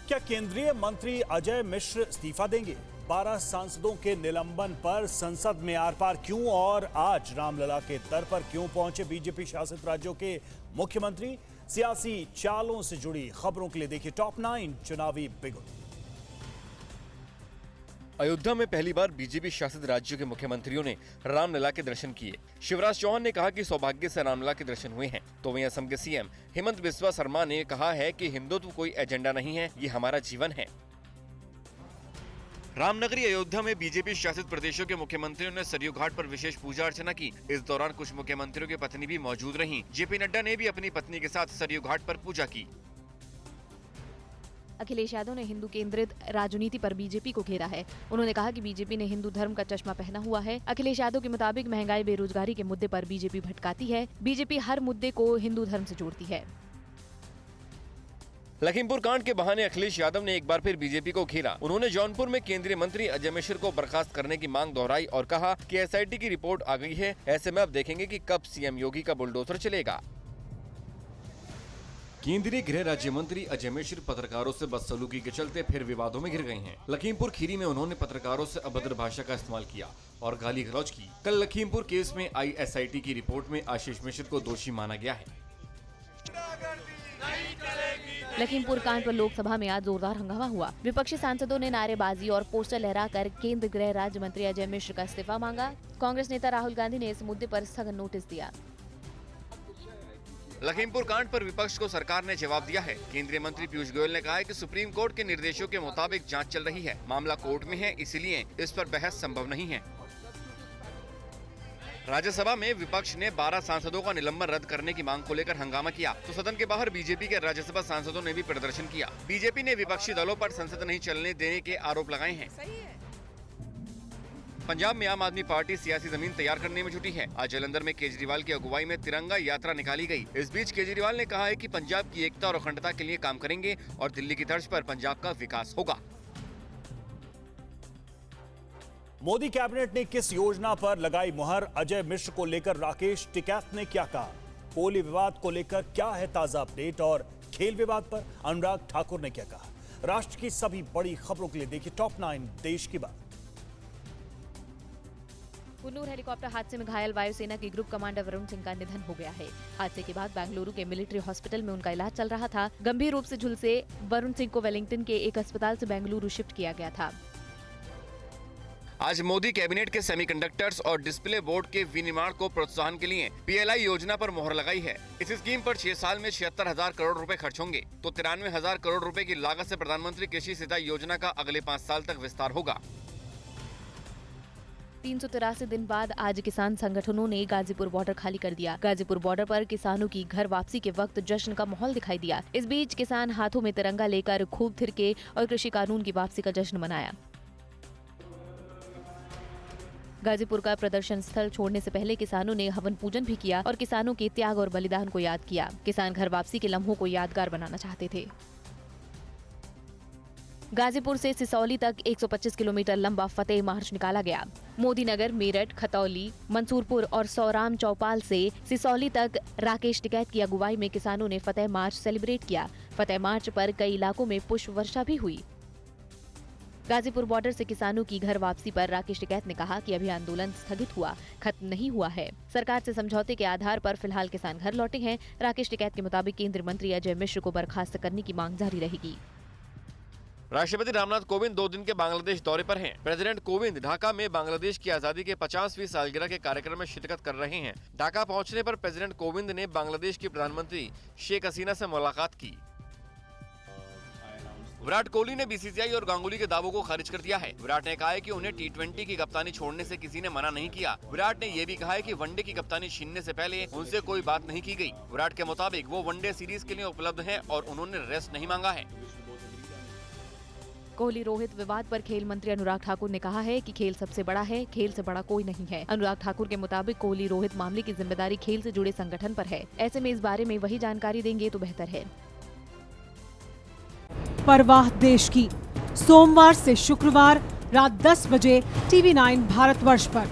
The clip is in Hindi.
क्या केंद्रीय मंत्री अजय मिश्र इस्तीफा देंगे? 12 सांसदों के निलंबन पर संसद में आर पार क्यों और आज रामलला के दर पर क्यों पहुंचे बीजेपी शासित राज्यों के मुख्यमंत्री? सियासी चालों से जुड़ी खबरों के लिए देखिए टॉप 9 चुनावी बिगुल। अयोध्या में पहली बार बीजेपी शासित राज्यों के मुख्यमंत्रियों ने रामलला के दर्शन किए। शिवराज चौहान ने कहा कि सौभाग्य से रामलला के दर्शन हुए हैं, तो वहीं असम के सीएम हेमंत बिस्वा शर्मा ने कहा है कि हिंदुत्व कोई एजेंडा नहीं है, ये हमारा जीवन है। रामनगरी अयोध्या में बीजेपी शासित प्रदेशों के मुख्यमंत्रियों ने सरयू घाट पर विशेष पूजा अर्चना की। इस दौरान कुछ मुख्यमंत्रियों की पत्नी भी मौजूद रहीं। जेपी नड्डा ने भी अपनी पत्नी के साथ सरयू घाट पर पूजा की। अखिलेश यादव ने हिंदू केंद्रित राजनीति पर बीजेपी को घेरा है। उन्होंने कहा कि बीजेपी ने हिंदू धर्म का चश्मा पहना हुआ है। अखिलेश यादव के मुताबिक महंगाई बेरोजगारी के मुद्दे पर बीजेपी भटकाती है। बीजेपी हर मुद्दे को हिंदू धर्म से जोड़ती है। लखीमपुर कांड के बहाने अखिलेश यादव ने एक बार फिर बीजेपी को घेरा। उन्होंने जौनपुर में केंद्रीय मंत्री अजय मिश्र को बर्खास्त करने की मांग दोहराई और कहा कि एसआईटी की रिपोर्ट आ गई है, ऐसे में अब देखेंगे कि कब सीएम योगी का बुलडोजर चलेगा। केंद्रीय गृह राज्य मंत्री अजय मिश्र पत्रकारों से बदसलूकी के चलते फिर विवादों में घिर गए हैं। लखीमपुर खीरी में उन्होंने पत्रकारों से अभद्र भाषा का इस्तेमाल किया और गाली गलौज की। कल लखीमपुर केस में आई एसआईटी की रिपोर्ट में आशीष मिश्र को दोषी माना गया है। लखीमपुर कांड पर लोकसभा में आज जोरदार हंगामा हुआ। विपक्षी सांसदों ने नारेबाजी और पोस्टर लहराकर केंद्र गृह राज्य मंत्री अजय मिश्र का इस्तीफा मांगा। कांग्रेस नेता राहुल गांधी ने इस मुद्दे पर स्थगन नोटिस दिया। लखीमपुर कांड पर विपक्ष को सरकार ने जवाब दिया है। केंद्रीय मंत्री पीयूष गोयल ने कहा है कि सुप्रीम कोर्ट के निर्देशों के मुताबिक जांच चल रही है। मामला कोर्ट में है, इसलिए इस पर बहस संभव नहीं है। राज्यसभा में विपक्ष ने 12 सांसदों का निलंबन रद्द करने की मांग को लेकर हंगामा किया, तो सदन के बाहर बीजेपी के राज्यसभा सांसदों ने भी प्रदर्शन किया। बीजेपी ने विपक्षी दलों पर संसद नहीं चलने देने के आरोप लगाए हैं। पंजाब में आम आदमी पार्टी सियासी जमीन तैयार करने में जुटी है। आज जालंधर में केजरीवाल की अगुवाई में तिरंगा यात्रा निकाली गई। इस बीच केजरीवाल ने कहा है कि पंजाब की एकता और अखंडता के लिए काम करेंगे और दिल्ली की तर्ज पर पंजाब का विकास होगा। मोदी कैबिनेट ने किस योजना पर लगाई मुहर? अजय मिश्र को लेकर राकेश टिकैत ने क्या कहा? कोहली विवाद को लेकर क्या है ताजा अपडेट? और खेल विवाद पर अनुराग ठाकुर ने क्या कहा? राष्ट्र की सभी बड़ी खबरों के लिए देखिए टॉप 9 देश की बात। कुन्नूर हेलीकॉप्टर हादसे में घायल वायुसेना के ग्रुप कमांडर वरुण सिंह का निधन हो गया है। हादसे के बाद बेंगलुरु के मिलिट्री हॉस्पिटल में उनका इलाज चल रहा था। गंभीर रूप से झुलसे वरुण सिंह को वेलिंगटन के एक अस्पताल से बेंगलुरु शिफ्ट किया गया था। आज मोदी कैबिनेट के सेमीकंडक्टर्स और डिस्प्ले बोर्ड के विनिर्माण को प्रोत्साहन के लिए पीएलआई योजना पर मोहर लगाई है। इस स्कीम पर 6 साल में 76,000 करोड़ रुपए खर्च होंगे, तो 93,000 करोड़ रुपए की लागत से प्रधानमंत्री कृषि सिंचाई योजना का अगले 5 साल तक विस्तार होगा। 383 दिन बाद आज किसान संगठनों ने गाजीपुर बॉर्डर खाली कर दिया। गाजीपुर बॉर्डर पर किसानों की घर वापसी के वक्त जश्न का माहौल दिखाई दिया। इस बीच किसान हाथों में तिरंगा लेकर खूब थिरके और कृषि कानून की वापसी का जश्न मनाया। गाजीपुर का प्रदर्शन स्थल छोड़ने से पहले किसानों ने हवन पूजन भी किया और किसानों के त्याग और बलिदान को याद किया। किसान घर वापसी के लम्हों को यादगार बनाना चाहते थे। गाजीपुर से सिसौली तक 125 किलोमीटर लंबा फतेह मार्च निकाला गया। मोदी नगर, मेरठ, खतौली, मंसूरपुर और सौराम चौपाल से सिसौली तक राकेश टिकैत की अगुवाई में किसानों ने फतेह मार्च सेलिब्रेट किया। फतेह मार्च पर कई इलाकों में पुष्प वर्षा भी हुई। गाजीपुर बॉर्डर से किसानों की घर वापसी पर राकेश टिकैत ने कहा कि अभी आंदोलन स्थगित हुआ, खत्म नहीं हुआ है। सरकार से समझौते के आधार पर फिलहाल किसान घर लौटे हैं। राकेश टिकैत के मुताबिक केंद्रीय मंत्री अजय मिश्र को बर्खास्त करने की मांग जारी रहेगी। राष्ट्रपति रामनाथ कोविंद 2 दिन के बांग्लादेश दौरे पर हैं। प्रेसिडेंट कोविंद ढाका में बांग्लादेश की आजादी के 50वीं सालगिरह के कार्यक्रम में शिरकत कर रहे हैं। ढाका पहुंचने पर प्रेसिडेंट कोविंद ने बांग्लादेश की प्रधानमंत्री शेख हसीना से मुलाकात की। विराट कोहली ने बीसीसीआई और गांगुली के दावों को खारिज कर दिया है। विराट ने कहा है कि उन्हें टी20 की कप्तानी छोड़ने से किसी ने मना नहीं किया। विराट ने यह भी कहा है कि वनडे की कप्तानी छीनने से पहले उनसे कोई बात नहीं की गई। विराट के मुताबिक वो वनडे सीरीज के लिए उपलब्ध हैं और उन्होंने रेस्ट नहीं मांगा है। कोहली रोहित विवाद पर खेल मंत्री अनुराग ठाकुर ने कहा है कि खेल सबसे बड़ा है, खेल से बड़ा कोई नहीं है। अनुराग ठाकुर के मुताबिक कोहली रोहित मामले की जिम्मेदारी खेल से जुड़े संगठन पर है। ऐसे में इस बारे में वही जानकारी देंगे तो बेहतर है। परवाह देश की, सोमवार से शुक्रवार रात 10 बजे TV9 भारतवर्ष पर।